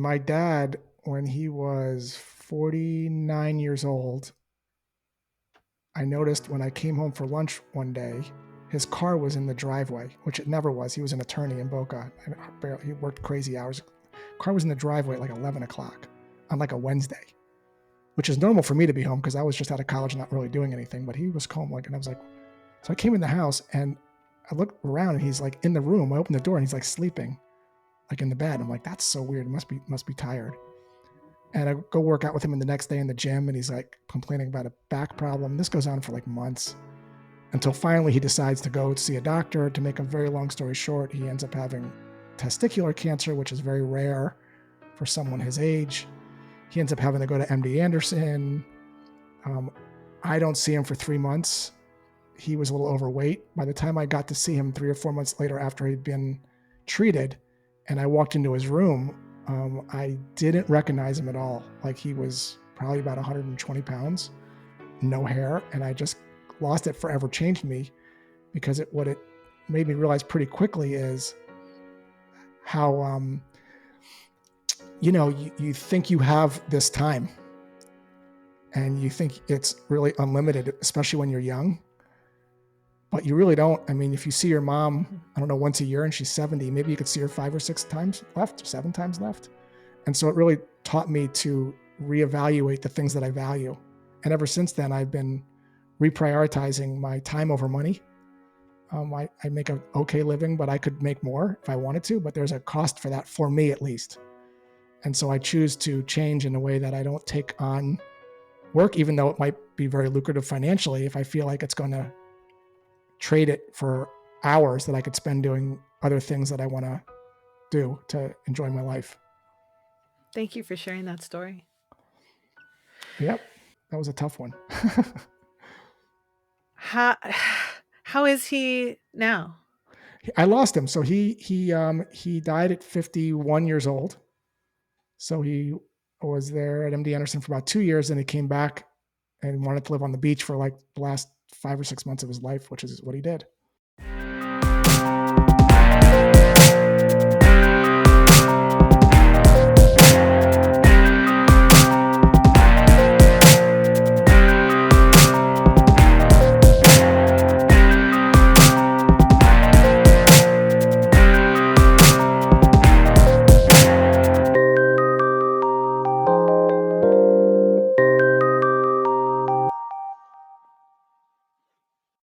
My dad, when he was 49 years old, I noticed when I came home for lunch one day, his car was in the driveway, which it never was. He was an attorney in Boca. He worked crazy hours. Car was in the driveway at like 11 o'clock on like a Wednesday, which is normal for me to be home because I was just out of college and not really doing anything. But he was home, like, and I was like, so I came in the house and I looked around and he's like in the room. I opened the door and he's like sleeping, like in the bed. I'm like, that's so weird. Must be tired. And I go work out with him the next day in the gym, and he's like complaining about a back problem. This goes on for like months until finally he decides to go see a doctor. To make a very long story short, he ends up having testicular cancer, which is very rare for someone his age. He ends up having to go to MD Anderson. I don't see him for 3 months. He was a little overweight. By the time I got to see him 3 or 4 months later after he'd been treated, and I walked into his room, I didn't recognize him at all. Like, he was probably about 120 pounds, no hair, and I just lost it forever. Changed me because what it made me realize pretty quickly is how you think you have this time and you think it's really unlimited, especially when you're young, but you really don't. I mean, if you see your mom, I don't know, once a year and she's 70, maybe you could see her 5 or 6 times left, or 7 times left. And so it really taught me to reevaluate the things that I value. And ever since then, I've been reprioritizing my time over money. I make an okay living, but I could make more if I wanted to, but there's a cost for that, for me at least. And so I choose to change in a way that I don't take on work, even though it might be very lucrative financially, if I feel like it's going to trade it for hours that I could spend doing other things that I want to do to enjoy my life. Thank you for sharing that story. Yep. That was a tough one. How how is he now? I lost him. So he died at 51 years old. So he was there at MD Anderson for about 2 years, and he came back and wanted to live on the beach for like the last 5 or 6 months of his life, which is what he did.